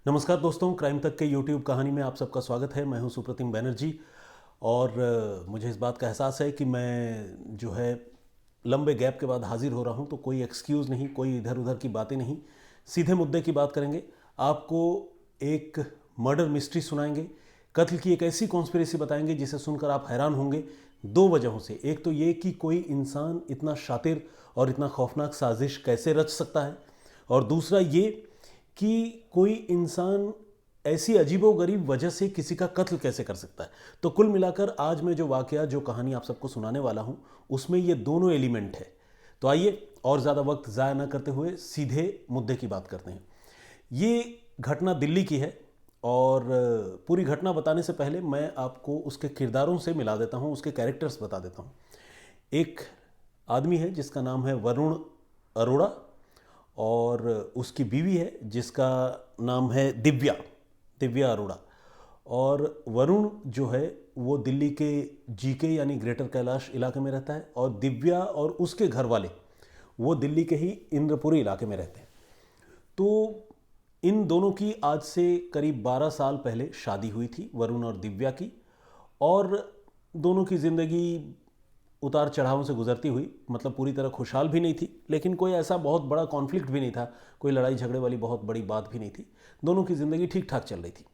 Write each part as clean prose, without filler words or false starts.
नमस्कार दोस्तों, क्राइम तक के यूट्यूब कहानी में आप सबका स्वागत है। मैं हूं सुप्रतिम बैनर्जी और मुझे इस बात का एहसास है कि मैं जो है लंबे गैप के बाद हाजिर हो रहा हूं, तो कोई एक्सक्यूज़ नहीं, कोई इधर उधर की बातें नहीं, सीधे मुद्दे की बात करेंगे। आपको एक मर्डर मिस्ट्री सुनाएंगे, कत्ल की एक ऐसी कॉन्स्पिरेसी बताएंगे जिसे सुनकर आप हैरान होंगे। दो वजहों से, एक तो ये कि कोई इंसान इतना शातिर और इतना खौफनाक साजिश कैसे रच सकता है, और दूसरा ये कि कोई इंसान ऐसी अजीबोगरीब वजह से किसी का कत्ल कैसे कर सकता है। तो कुल मिलाकर आज मैं जो वाकया, जो कहानी आप सबको सुनाने वाला हूं, उसमें ये दोनों एलिमेंट है। तो आइए और ज़्यादा वक्त ज़ाया ना करते हुए सीधे मुद्दे की बात करते हैं। ये घटना दिल्ली की है और पूरी घटना बताने से पहले मैं आपको उसके किरदारों से मिला देता हूँ, उसके कैरेक्टर्स बता देता हूँ। एक आदमी है जिसका नाम है वरुण अरोड़ा और उसकी बीवी है जिसका नाम है दिव्या दिव्या अरोड़ा। और वरुण जो है वो दिल्ली के जीके यानी ग्रेटर कैलाश इलाके में रहता है, और दिव्या और उसके घर वाले वो दिल्ली के ही इंद्रपुरी इलाके में रहते हैं। तो इन दोनों की आज से करीब 12 साल पहले शादी हुई थी, वरुण और दिव्या की। और दोनों की ज़िंदगी उतार चढ़ावों से गुजरती हुई, मतलब पूरी तरह खुशहाल भी नहीं थी, लेकिन कोई ऐसा बहुत बड़ा कॉन्फ्लिक्ट भी नहीं था, कोई लड़ाई झगड़े वाली बहुत बड़ी बात भी नहीं थी। दोनों की ज़िंदगी ठीक ठाक चल रही थी।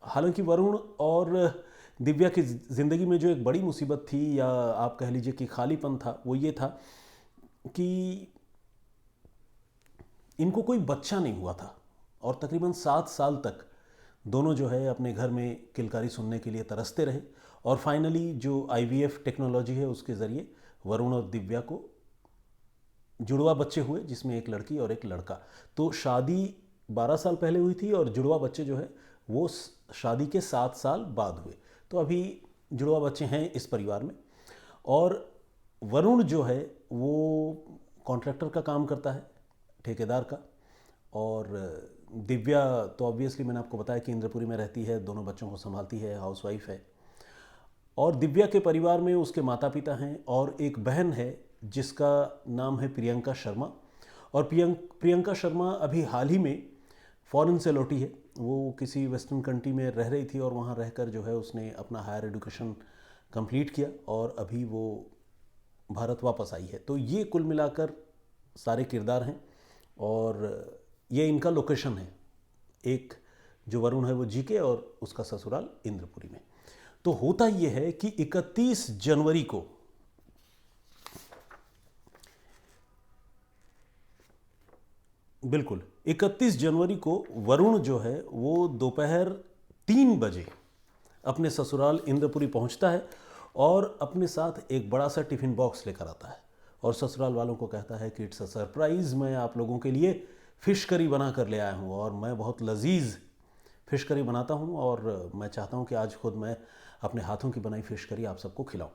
हालांकि वरुण और दिव्या की ज़िंदगी में जो एक बड़ी मुसीबत थी, या आप कह लीजिए कि खालीपन था, वो ये था कि इनको कोई बच्चा नहीं हुआ था। और तकरीबन 7 साल तक दोनों जो है अपने घर में किलकारी सुनने के लिए तरसते रहे, और फाइनली जो आईवीएफ टेक्नोलॉजी है उसके ज़रिए वरुण और दिव्या को जुड़वा बच्चे हुए, जिसमें एक लड़की और एक लड़का। तो शादी 12 साल पहले हुई थी और जुड़वा बच्चे जो है वो शादी के 7 साल बाद हुए। तो अभी जुड़वा बच्चे हैं इस परिवार में। और वरुण जो है वो कॉन्ट्रैक्टर का काम करता है, ठेकेदार का। और दिव्या तो ऑब्वियसली मैंने आपको बताया कि इंद्रपुरी में रहती है, दोनों बच्चों को संभालती है, हाउसवाइफ है। और दिव्या के परिवार में उसके माता पिता हैं और एक बहन है जिसका नाम है प्रियंका शर्मा। और प्रियंका शर्मा अभी हाल ही में फॉरेन से लौटी है। वो किसी वेस्टर्न कंट्री में रह रही थी और वहाँ रहकर जो है उसने अपना हायर एजुकेशन कंप्लीट किया और अभी वो भारत वापस आई है। तो ये कुल मिलाकर सारे किरदार हैं और ये इनका लोकेशन है। एक जो वरुण है वो जीके और उसका ससुराल इंद्रपुरी में। तो होता यह है कि 31 जनवरी को बिल्कुल 31 जनवरी को वरुण जो है वो दोपहर 3 बजे अपने ससुराल इंद्रपुरी पहुंचता है और अपने साथ एक बड़ा सा टिफ़िन बॉक्स लेकर आता है और ससुराल वालों को कहता है कि इट्स अ सरप्राइज़, मैं आप लोगों के लिए फ़िश करी बना कर ले आया हूँ और मैं बहुत लजीज फ़िश करी बनाता हूँ और मैं चाहता हूँ कि आज खुद मैं अपने हाथों की बनाई फ़िश करी आप सबको खिलाऊँ।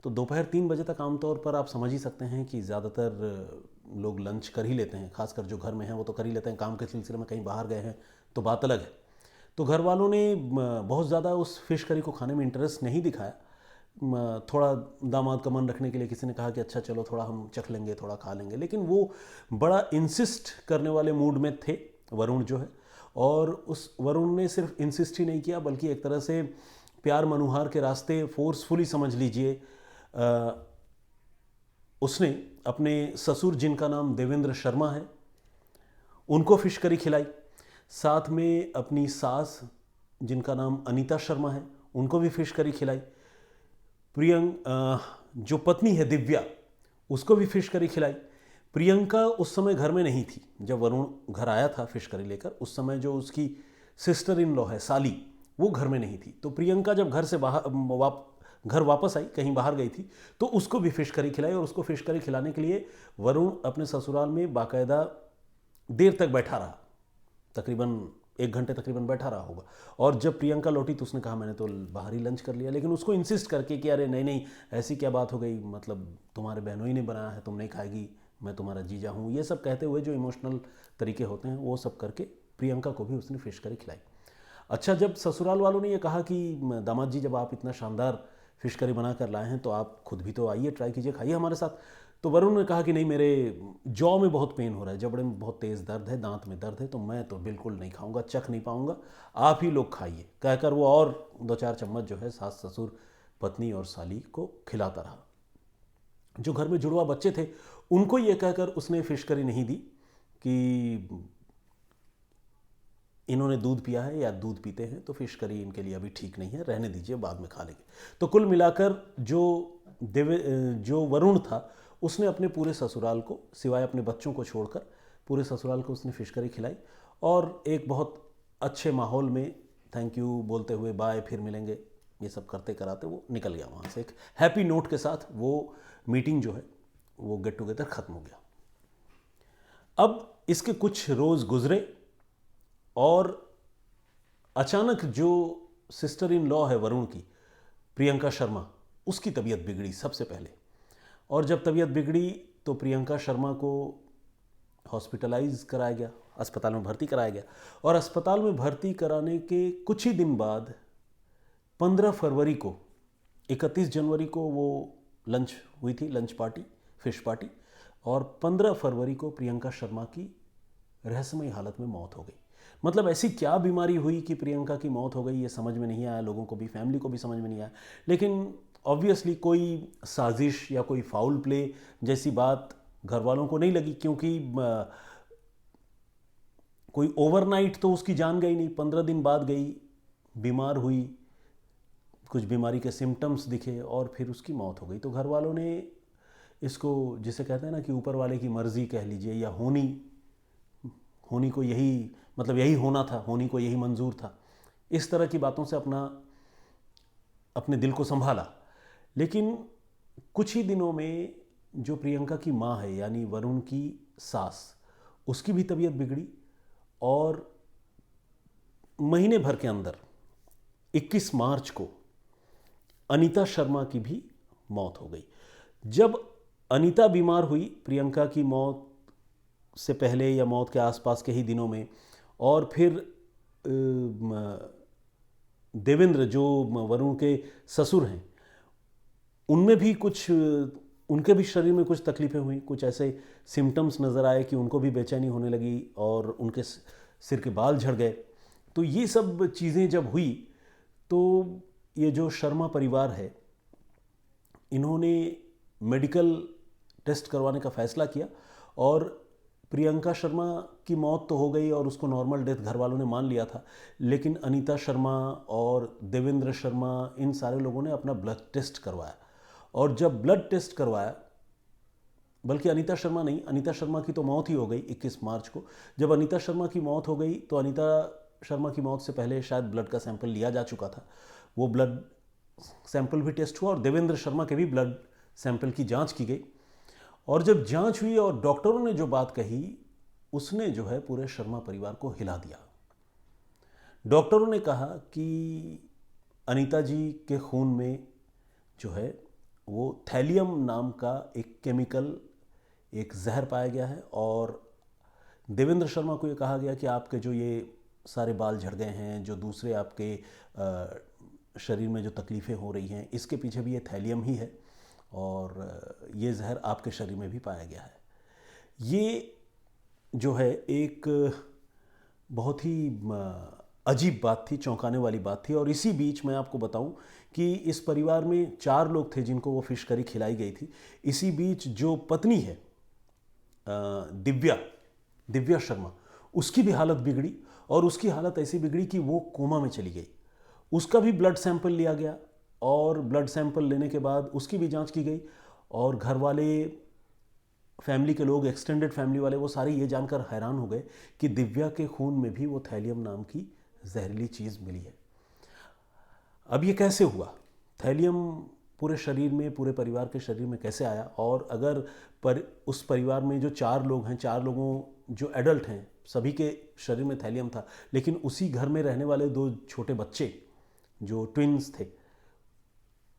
तो दोपहर 3 बजे तक आमतौर पर आप समझ ही सकते हैं कि ज़्यादातर लोग लंच कर ही लेते हैं, खासकर जो घर में हैं वो तो कर ही लेते हैं। काम के सिलसिले में कहीं बाहर गए हैं तो बात अलग है। तो घर वालों ने बहुत ज़्यादा उस फ़िश करी को खाने में इंटरेस्ट नहीं दिखाया। थोड़ा दामाद का मन रखने के लिए किसी ने कहा कि अच्छा चलो थोड़ा हम चख लेंगे, थोड़ा खा लेंगे, लेकिन वो बड़ा इंसिस्ट करने वाले मूड में थे वरुण जो है। और उस वरुण ने सिर्फ इंसिस्ट ही नहीं किया बल्कि एक तरह से प्यार मनुहार के रास्ते फोर्सफुली समझ लीजिए, उसने अपने ससुर जिनका नाम देवेंद्र शर्मा है उनको फ़िश करी खिलाई। साथ में अपनी सास जिनका नाम अनीता शर्मा है उनको भी फ़िश करी खिलाई। जो पत्नी है दिव्या उसको भी फ़िश करी खिलाई। प्रियंका उस समय घर में नहीं थी जब वरुण घर आया था फ़िश करी लेकर। उस समय जो उसकी सिस्टर इन लॉ है साली, वो घर में नहीं थी। तो प्रियंका जब घर से घर वापस आई, कहीं बाहर गई थी, तो उसको भी फ़िश करी खिलाई। और उसको फ़िश करी खिलाने के लिए वरुण अपने ससुराल में बाकायदा देर तक बैठा रहा, तकरीबन 1 घंटे तकरीबन बैठा रहा होगा। और जब प्रियंका लौटी तो उसने कहा मैंने तो बाहर ही लंच कर लिया, लेकिन उसको इंसिस्ट करके कि अरे नहीं नहीं ऐसी क्या बात हो गई, मतलब तुम्हारे बहनों ने बनाया है, तुम नहीं खाएगी, मैं तुम्हारा जीजा हूँ, ये सब कहते हुए जो इमोशनल तरीके होते हैं वो सब करके प्रियंका को भी उसने फ़िश करी खिलाई। अच्छा, जब ससुराल वालों ने ये कहा कि दामाद जी जब आप इतना शानदार फ़िश करी बना कर लाए हैं तो आप खुद भी तो आइए, ट्राई कीजिए, खाइए हमारे साथ। तो वरुण ने कहा कि नहीं, मेरे जॉ में बहुत पेन हो रहा है, जबड़े में बहुत तेज़ दर्द है, दांत में दर्द है, तो मैं तो बिल्कुल नहीं खाऊंगा, चख नहीं पाऊंगा, आप ही लोग खाइए। कहकर वो और 2-4 चम्मच जो है सास ससुर पत्नी और साली को खिलाता रहा। जो घर में जुड़वा बच्चे थे उनको ये कहकर उसने फिश करी नहीं दी कि इन्होंने दूध पिया है या दूध पीते हैं तो फिश करी इनके लिए अभी ठीक नहीं है, रहने दीजिए, बाद में खा लेंगे। तो कुल मिलाकर जो वरुण था उसने अपने पूरे ससुराल को, सिवाय अपने बच्चों को छोड़कर, पूरे ससुराल को उसने फिश करी खिलाई और एक बहुत अच्छे माहौल में थैंक यू बोलते हुए, बाय, फिर मिलेंगे, ये सब करते कराते वो निकल गया वहाँ से। एक हैप्पी नोट के साथ वो मीटिंग जो है, वो गेट टुगेदर ख़त्म हो गया। अब इसके कुछ रोज़ गुजरे और अचानक जो सिस्टर इन लॉ है वरुण की, प्रियंका शर्मा, उसकी तबीयत बिगड़ी सबसे पहले। और जब तबीयत बिगड़ी तो प्रियंका शर्मा को हॉस्पिटलाइज कराया गया, अस्पताल में भर्ती कराया गया। और अस्पताल में भर्ती कराने के कुछ ही दिन बाद 15 फरवरी को, 31 जनवरी को वो लंच हुई थी, लंच पार्टी, फिश पार्टी, और 15 फरवरी को प्रियंका शर्मा की रहस्यमयी हालत में मौत हो गई। मतलब ऐसी क्या बीमारी हुई कि प्रियंका की मौत हो गई, ये समझ में नहीं आया, लोगों को भी, फैमिली को भी समझ में नहीं आया। लेकिन ऑब्वियसली कोई साजिश या कोई फाउल प्ले जैसी बात घर वालों को नहीं लगी, क्योंकि कोई ओवरनाइट तो उसकी जान गई नहीं, 15 दिन बाद गई, बीमार हुई, कुछ बीमारी के सिम्टम्स दिखे और फिर उसकी मौत हो गई। तो घर वालों ने इसको, जिसे कहते हैं ना कि ऊपर वाले की मर्जी कह लीजिए, या होनी को यही, मतलब यही होना था, होनी को यही मंजूर था, इस तरह की बातों से अपने दिल को संभाला। लेकिन कुछ ही दिनों में जो प्रियंका की माँ है, यानी वरुण की सास, उसकी भी तबीयत बिगड़ी और महीने भर के अंदर 21 मार्च को अनीता शर्मा की भी मौत हो गई। जब अनीता बीमार हुई, प्रियंका की मौत से पहले या मौत के आसपास के ही दिनों में, और फिर देवेंद्र जो वरुण के ससुर हैं, उनमें भी कुछ, उनके भी शरीर में कुछ तकलीफ़ें हुई, कुछ ऐसे सिम्टम्स नज़र आए कि उनको भी बेचैनी होने लगी और उनके सिर के बाल झड़ गए। तो ये सब चीज़ें जब हुई तो ये जो शर्मा परिवार है, इन्होंने मेडिकल टेस्ट करवाने का फ़ैसला किया और प्रियंका शर्मा की मौत तो हो गई और उसको नॉर्मल डेथ घर वालों ने मान लिया था, लेकिन अनीता शर्मा और देवेंद्र शर्मा, इन सारे लोगों ने अपना ब्लड टेस्ट करवाया। और जब ब्लड टेस्ट करवाया, बल्कि अनीता शर्मा नहीं, अनीता शर्मा की तो मौत ही हो गई 21 मार्च को। जब अनीता शर्मा की मौत हो गई तो अनीता शर्मा की मौत से पहले शायद ब्लड का सैंपल लिया जा चुका था, वो ब्लड सैंपल भी टेस्ट हुआ और देवेंद्र शर्मा के भी ब्लड सैंपल की जांच की गई। और जब जांच हुई और डॉक्टरों ने जो बात कही, उसने जो है पूरे शर्मा परिवार को हिला दिया। डॉक्टरों ने कहा कि अनीता जी के खून में जो है वो थैलियम नाम का एक केमिकल, एक जहर पाया गया है। और देवेंद्र शर्मा को ये कहा गया कि आपके जो ये सारे बाल झड़ गए हैं, जो दूसरे आपके शरीर में जो तकलीफ़ें हो रही हैं, इसके पीछे भी ये थैलियम ही है और ये जहर आपके शरीर में भी पाया गया है। ये जो है एक बहुत ही अजीब बात थी, चौंकाने वाली बात थी। और इसी बीच मैं आपको बताऊं कि इस परिवार में 4 लोग थे जिनको वो फिश करी खिलाई गई थी। इसी बीच जो पत्नी है दिव्या शर्मा, उसकी भी हालत बिगड़ी और उसकी हालत ऐसी बिगड़ी कि वो कोमा में चली गई। उसका भी ब्लड सैंपल लिया गया और ब्लड सैंपल लेने के बाद उसकी भी जांच की गई और घर वाले, फैमिली के लोग, एक्सटेंडेड फैमिली वाले, वो सारे ये जानकर हैरान हो गए कि दिव्या के खून में भी वो थैलियम नाम की जहरीली चीज़ मिली है। अब ये कैसे हुआ? थैलियम पूरे शरीर में, पूरे परिवार के शरीर में कैसे आया? और अगर उस परिवार में जो 4 लोग हैं, 4 लोगों जो एडल्ट हैं, सभी के शरीर में थैलियम था, लेकिन उसी घर में रहने वाले 2 छोटे बच्चे जो ट्विन्स थे,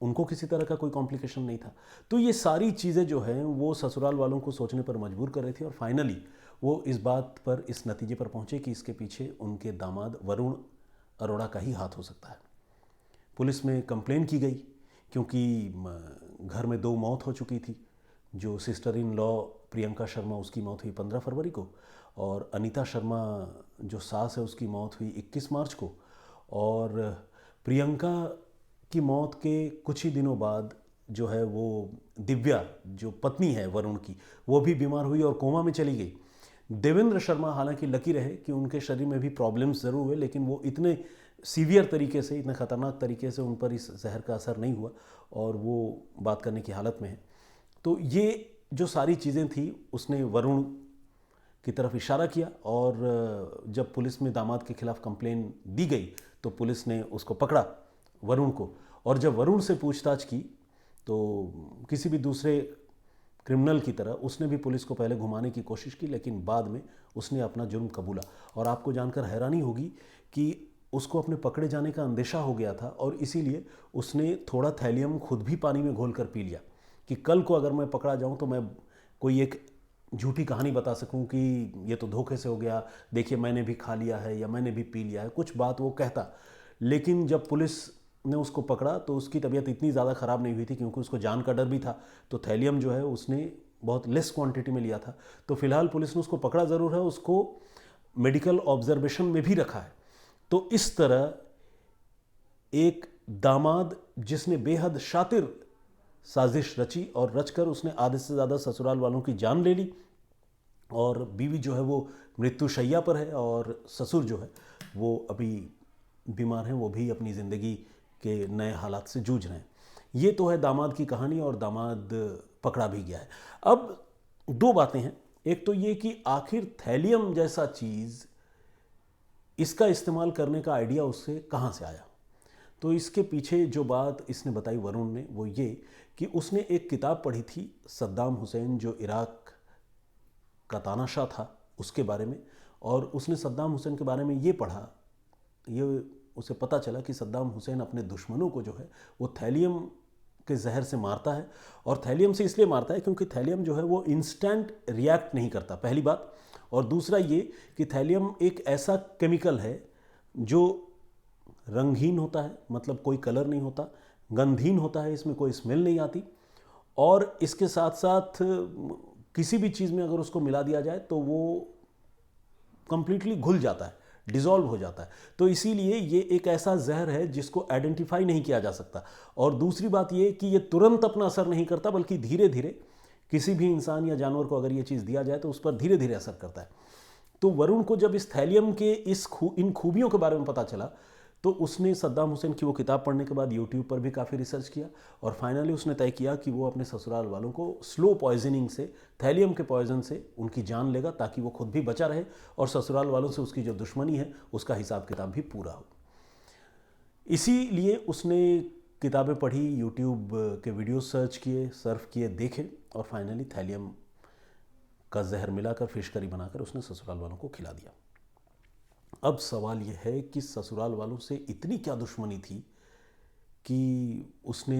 उनको किसी तरह का कोई कॉम्प्लिकेशन नहीं था। तो ये सारी चीज़ें जो हैं वो ससुराल वालों को सोचने पर मजबूर कर रही थी और फाइनली वो इस बात पर, इस नतीजे पर पहुंचे कि इसके पीछे उनके दामाद वरुण अरोड़ा का ही हाथ हो सकता है। पुलिस में कंप्लेन की गई क्योंकि घर में 2 मौत हो चुकी थी, जो sister in law Priyanka Sharma, उसकी मौत हुई 15 फरवरी को, और अनीता शर्मा जो सास है उसकी मौत हुई 21 मार्च को। और प्रियंका की मौत के कुछ ही दिनों बाद जो है वो दिव्या जो पत्नी है वरुण की, वो भी बीमार हुई और कोमा में चली गई। देवेंद्र शर्मा हालांकि लकी रहे कि उनके शरीर में भी प्रॉब्लम्स ज़रूर हुए, लेकिन वो इतने सीवियर तरीके से, इतने ख़तरनाक तरीके से उन पर इस जहर का असर नहीं हुआ और वो बात करने की हालत में है। तो ये जो सारी चीज़ें थी उसने वरुण की तरफ इशारा किया, और जब पुलिस में दामाद के खिलाफ कंप्लेन दी गई तो पुलिस ने उसको पकड़ा, वरुण को। और जब वरुण से पूछताछ की तो किसी भी दूसरे क्रिमिनल की तरह उसने भी पुलिस को पहले घुमाने की कोशिश की, लेकिन बाद में उसने अपना जुर्म कबूला। और आपको जानकर हैरानी होगी कि उसको अपने पकड़े जाने का अंदेशा हो गया था, और इसीलिए उसने थोड़ा थैलियम खुद भी पानी में घोल कर पी लिया कि कल को अगर मैं पकड़ा जाऊं तो मैं कोई एक झूठी कहानी बता सकूं कि ये तो धोखे से हो गया, देखिए मैंने भी खा लिया है या मैंने भी पी लिया है, कुछ बात वो कहता। लेकिन जब पुलिस ने उसको पकड़ा तो उसकी तबीयत इतनी ज़्यादा ख़राब नहीं हुई थी, क्योंकि उसको जान का डर भी था। तो थैलियम जो है उसने बहुत लेस क्वांटिटी में लिया था। तो फिलहाल पुलिस ने उसको पकड़ा ज़रूर है, उसको मेडिकल ऑब्जर्वेशन में भी रखा है। तो इस तरह एक दामाद जिसने बेहद शातिर साजिश रची और रचकर उसने आधे से ज़्यादा ससुराल वालों की जान ले ली, और बीवी जो है वो मृत्युशैया पर है, और ससुर जो है वो अभी बीमार हैं, वो भी अपनी ज़िंदगी के नए हालात से जूझ रहे हैं। ये तो है दामाद की कहानी, और दामाद पकड़ा भी गया है। अब दो बातें हैं, एक तो ये कि आखिर थैलियम जैसा चीज़, इसका इस्तेमाल करने का आइडिया उससे कहाँ से आया। तो इसके पीछे जो बात इसने बताई वरुण ने, वो ये कि उसने एक किताब पढ़ी थी सद्दाम हुसैन जो इराक का तानाशाह था उसके बारे में, और उसने सद्दाम हुसैन के बारे में ये पढ़ा, ये उसे पता चला कि सद्दाम हुसैन अपने दुश्मनों को जो है वो थैलियम के जहर से मारता है। और थैलियम से इसलिए मारता है क्योंकि थैलियम जो है वो इंस्टेंट रिएक्ट नहीं करता, पहली बात। और दूसरा ये कि थैलियम एक ऐसा केमिकल है जो रंगहीन होता है, मतलब कोई कलर नहीं होता, गंधहीन होता है, इसमें कोई स्मेल नहीं आती, और इसके साथ साथ किसी भी चीज़ में अगर उसको मिला दिया जाए तो वो कंप्लीटली घुल जाता है, डिसॉल्व हो जाता है। तो इसीलिए ये एक ऐसा जहर है जिसको आइडेंटिफाई नहीं किया जा सकता। और दूसरी बात ये कि ये तुरंत अपना असर नहीं करता, बल्कि धीरे धीरे किसी भी इंसान या जानवर को अगर ये चीज़ दिया जाए तो उस पर धीरे धीरे असर करता है। तो वरुण को जब इस थैलियम के इन खूबियों के बारे में पता चला तो उसने सद्दाम हुसैन की वो किताब पढ़ने के बाद यूट्यूब पर भी काफ़ी रिसर्च किया, और फाइनली उसने तय किया कि वो अपने ससुराल वालों को स्लो पॉइजनिंग से, थैलियम के पॉइजन से उनकी जान लेगा, ताकि वो खुद भी बचा रहे और ससुराल वालों से उसकी जो दुश्मनी है उसका हिसाब किताब भी पूरा हो। इसीलिए उसने किताबें पढ़ी, यूट्यूब के वीडियो सर्च किए, सर्फ किए, देखे, और फाइनली थैलियम का जहर मिलाकर फिश करी बनाकर उसने ससुराल वालों को खिला दिया। अब सवाल यह है कि ससुराल वालों से इतनी क्या दुश्मनी थी कि उसने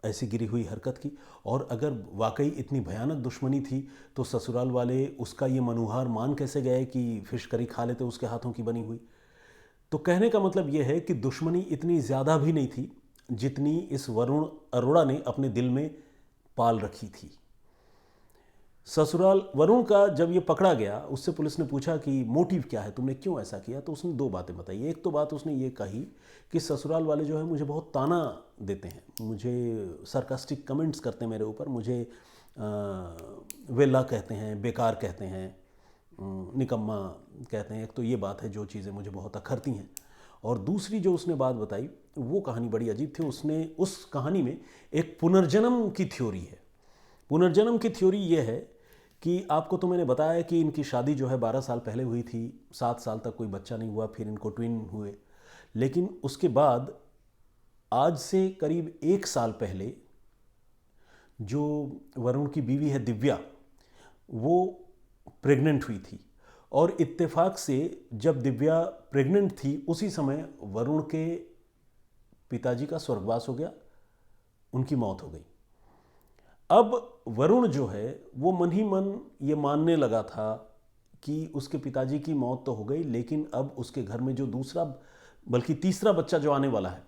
ऐसी गिरी हुई हरकत की। और अगर वाकई इतनी भयानक दुश्मनी थी तो ससुराल वाले उसका ये मनोहार मान कैसे गए कि फिश करी खा लेते उसके हाथों की बनी हुई। तो कहने का मतलब यह है कि दुश्मनी इतनी ज़्यादा भी नहीं थी जितनी इस वरुण अरोड़ा ने अपने दिल में पाल रखी थी। ससुराल वरुण का जब ये पकड़ा गया, उससे पुलिस ने पूछा कि मोटिव क्या है, तुमने क्यों ऐसा किया। तो उसने दो बातें बताई। एक तो बात उसने ये कही कि ससुराल वाले जो है मुझे बहुत ताना देते हैं, मुझे सरकास्टिक कमेंट्स करते हैं मेरे ऊपर, मुझे वेला कहते हैं, बेकार कहते हैं, निकम्मा कहते हैं। एक तो ये बात है जो चीज़ें मुझे बहुत अखरती हैं। और दूसरी जो उसने बात बताई वो कहानी बड़ी अजीब थी। उसने उस कहानी में एक पुनर्जन्म की थ्योरी है। पुनर्जन्म की थ्योरी ये है कि आपको तो मैंने बताया कि इनकी शादी जो है 12 साल पहले हुई थी, 7 साल तक कोई बच्चा नहीं हुआ, फिर इनको ट्विन हुए। लेकिन उसके बाद आज से करीब 1 साल पहले जो वरुण की बीवी है दिव्या, वो प्रेग्नेंट हुई थी, और इत्तेफाक से जब दिव्या प्रेग्नेंट थी उसी समय वरुण के पिताजी का स्वर्गवास हो गया, उनकी मौत हो गई। अब वरुण जो है वो मन ही मन ये मानने लगा था कि उसके पिताजी की मौत तो हो गई, लेकिन अब उसके घर में जो दूसरा बल्कि तीसरा बच्चा जो आने वाला है,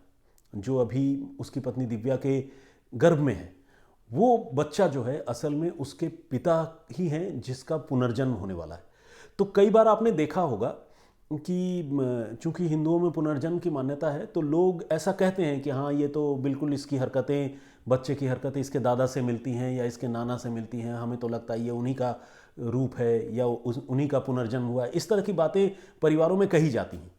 जो अभी उसकी पत्नी दिव्या के गर्भ में है, वो बच्चा जो है असल में उसके पिता ही हैं जिसका पुनर्जन्म होने वाला है। तो कई बार आपने देखा होगा कि चूंकि हिंदुओं में पुनर्जन्म की मान्यता है तो लोग ऐसा कहते हैं कि हाँ ये तो बिल्कुल इसकी हरकतें, बच्चे की हरकतें इसके दादा से मिलती हैं या इसके नाना से मिलती हैं, हमें तो लगता है ये उन्हीं का रूप है या उन्हीं का पुनर्जन्म हुआ है। इस तरह की बातें परिवारों में कही जाती हैं।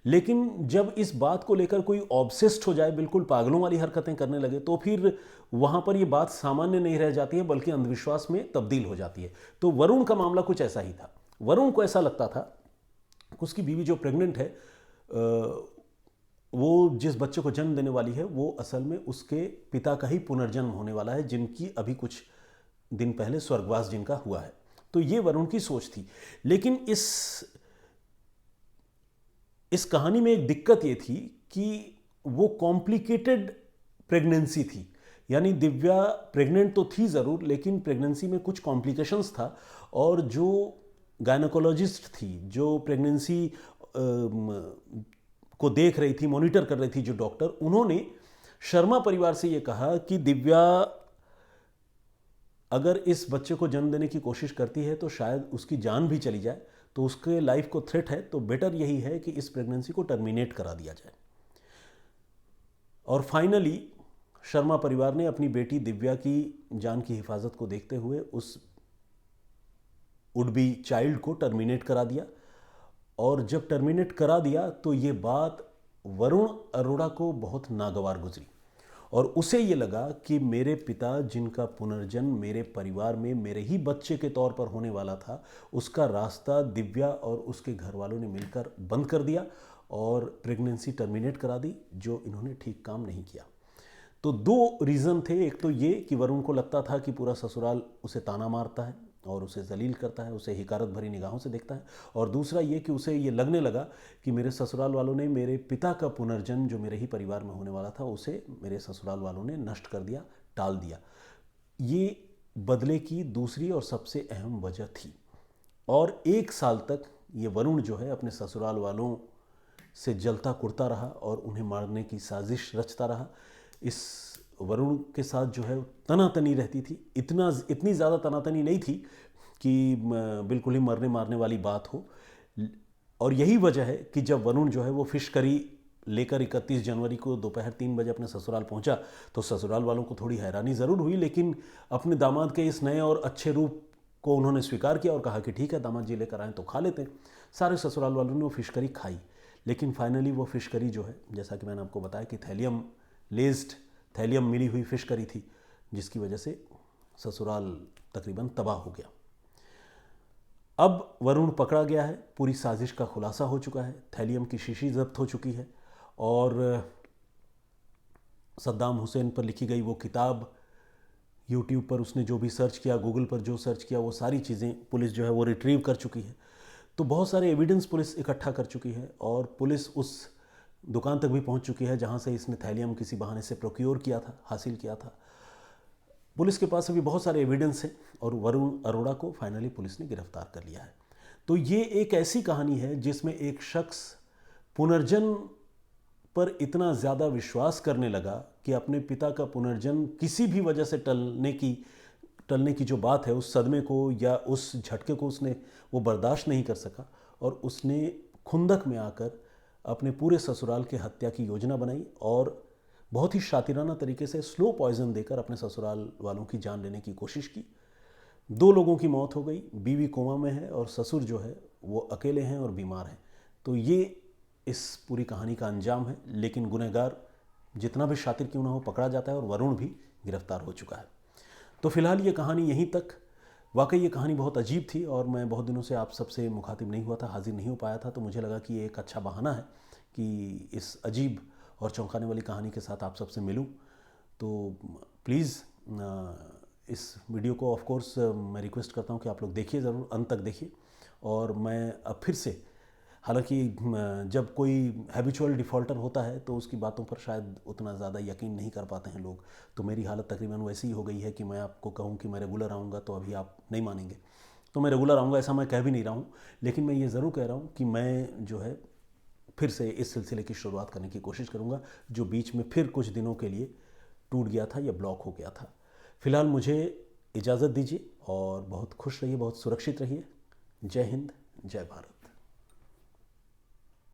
लेकिन जब इस बात को लेकर कोई ऑब्सेस्ड हो जाए, बिल्कुल पागलों वाली हरकतें करने लगे, तो फिर वहाँ पर ये बात सामान्य नहीं रह जाती है बल्कि अंधविश्वास में तब्दील हो जाती है। तो वरुण का मामला कुछ ऐसा ही था। वरुण को ऐसा लगता था उसकी बीवी जो प्रेग्नेंट है वो जिस बच्चे को जन्म देने वाली है वो असल में उसके पिता का ही पुनर्जन्म होने वाला है, जिनकी अभी कुछ दिन पहले स्वर्गवास जिनका हुआ है। तो ये वरुण की सोच थी। लेकिन इस कहानी में एक दिक्कत ये थी कि वो कॉम्प्लिकेटेड प्रेगनेंसी थी। यानी दिव्या प्रेग्नेंट तो थी ज़रूर, लेकिन प्रेगनेंसी में कुछ कॉम्प्लिकेशंस था। और जो गायनोकोलॉजिस्ट थी, जो प्रेगनेंसी को देख रही थी, मॉनिटर कर रही थी, जो डॉक्टर, उन्होंने शर्मा परिवार से ये कहा कि दिव्या अगर इस बच्चे को जन्म देने की कोशिश करती है तो शायद उसकी जान भी चली जाए, तो उसके लाइफ को थ्रेट है, तो बेटर यही है कि इस प्रेगनेंसी को टर्मिनेट करा दिया जाए। और फाइनली शर्मा परिवार ने अपनी बेटी दिव्या की जान की हिफाजत को देखते हुए उस वुड बी चाइल्ड को टर्मिनेट करा दिया। और जब टर्मिनेट करा दिया तो ये बात वरुण अरोड़ा को बहुत नागवार गुजरी और उसे ये लगा कि मेरे पिता जिनका पुनर्जन्म मेरे परिवार में मेरे ही बच्चे के तौर पर होने वाला था, उसका रास्ता दिव्या और उसके घर वालों ने मिलकर बंद कर दिया और प्रेगनेंसी टर्मिनेट करा दी, जो इन्होंने ठीक काम नहीं किया। तो दो रीज़न थे। एक तो ये कि वरुण को लगता था कि पूरा ससुराल उसे ताना मारता है और उसे जलील करता है, उसे हिकारत भरी निगाहों से देखता है। और दूसरा ये कि उसे ये लगने लगा कि मेरे ससुराल वालों ने मेरे पिता का पुनर्जन्म जो मेरे ही परिवार में होने वाला था उसे मेरे ससुराल वालों ने नष्ट कर दिया, टाल दिया। ये बदले की दूसरी और सबसे अहम वजह थी। और 1 साल तक ये वरुण जो है अपने ससुराल वालों से जलता कुड़ता रहा और उन्हें मारने की साजिश रचता रहा। इस वरुण के साथ जो है तनातनी रहती थी। इतनी ज़्यादा तनातनी नहीं थी कि बिल्कुल ही मरने मारने वाली बात हो। और यही वजह है कि जब वरुण जो है वो फिश करी लेकर 31 जनवरी को दोपहर 3 बजे अपने ससुराल पहुंचा तो ससुराल वालों को थोड़ी हैरानी ज़रूर हुई, लेकिन अपने दामाद के इस नए और अच्छे रूप को उन्होंने स्वीकार किया और कहा कि ठीक है, दामाद जी लेकर आए तो खा लेते हैं। सारे ससुराल वालों ने वो फिश करी खाई। लेकिन फाइनली वो फिश करी जो है, जैसा कि मैंने आपको बताया कि थैलियम मिली हुई फिश करी थी, जिसकी वजह से ससुराल तकरीबन तबाह हो गया। अब वरुण पकड़ा गया है, पूरी साजिश का खुलासा हो चुका है, थैलियम की शीशी जब्त हो चुकी है और सद्दाम हुसैन पर लिखी गई वो किताब, यूट्यूब पर उसने जो भी सर्च किया, गूगल पर जो सर्च किया, वो सारी चीज़ें पुलिस जो है वो रिट्रीव कर चुकी है। तो बहुत सारे एविडेंस पुलिस इकट्ठा कर चुकी है और पुलिस उस दुकान तक भी पहुंच चुकी है जहां से इसने थैलियम किसी बहाने से प्रोक्योर किया था, हासिल किया था। पुलिस के पास अभी बहुत सारे एविडेंस हैं और वरुण अरोड़ा को फाइनली पुलिस ने गिरफ्तार कर लिया है। तो ये एक ऐसी कहानी है जिसमें एक शख्स पुनर्जन्म पर इतना ज़्यादा विश्वास करने लगा कि अपने पिता का पुनर्जन्म किसी भी वजह से टलने की जो बात है, उस सदमे को या उस झटके को उसने वो बर्दाश्त नहीं कर सका और उसने खुंदक में आकर अपने पूरे ससुराल की हत्या की योजना बनाई और बहुत ही शातिराना तरीके से स्लो पॉइजन देकर अपने ससुराल वालों की जान लेने की कोशिश की। 2 लोगों की मौत हो गई, बीवी कोमा में है और ससुर जो है वो अकेले हैं और बीमार हैं। तो ये इस पूरी कहानी का अंजाम है। लेकिन गुनहगार जितना भी शातिर क्यों ना हो पकड़ा जाता है और वरुण भी गिरफ्तार हो चुका है। तो फिलहाल ये कहानी यहीं तक। वाकई ये कहानी बहुत अजीब थी और मैं बहुत दिनों से आप सबसे मुखातिब नहीं हुआ था, हाजिर नहीं हो पाया था, तो मुझे लगा कि ये एक अच्छा बहाना है कि इस अजीब और चौंकाने वाली कहानी के साथ आप सबसे मिलूं। तो प्लीज़ इस वीडियो को ऑफ कोर्स मैं रिक्वेस्ट करता हूं कि आप लोग देखिए, ज़रूर अंत तक देखिए। और मैं अब फिर से, हालांकि जब कोई हैबिचुअल डिफ़ॉल्टर होता है तो उसकी बातों पर शायद उतना ज़्यादा यकीन नहीं कर पाते हैं लोग, तो मेरी हालत तकरीबन वैसी ही हो गई है कि मैं आपको कहूँ कि मैं रेगुलर आऊँगा तो अभी आप नहीं मानेंगे। तो मैं रेगुलर आऊँगा ऐसा मैं कह भी नहीं रहा हूँ, लेकिन मैं ये ज़रूर कह रहा हूँ कि मैं जो है फिर से इस सिलसिले की शुरुआत करने की कोशिश करूँगा जो बीच में फिर कुछ दिनों के लिए टूट गया था या ब्लॉक हो गया था। फ़िलहाल मुझे इजाज़त दीजिए और बहुत खुश रहिए, बहुत सुरक्षित रहिए। जय हिंद, जय भारत।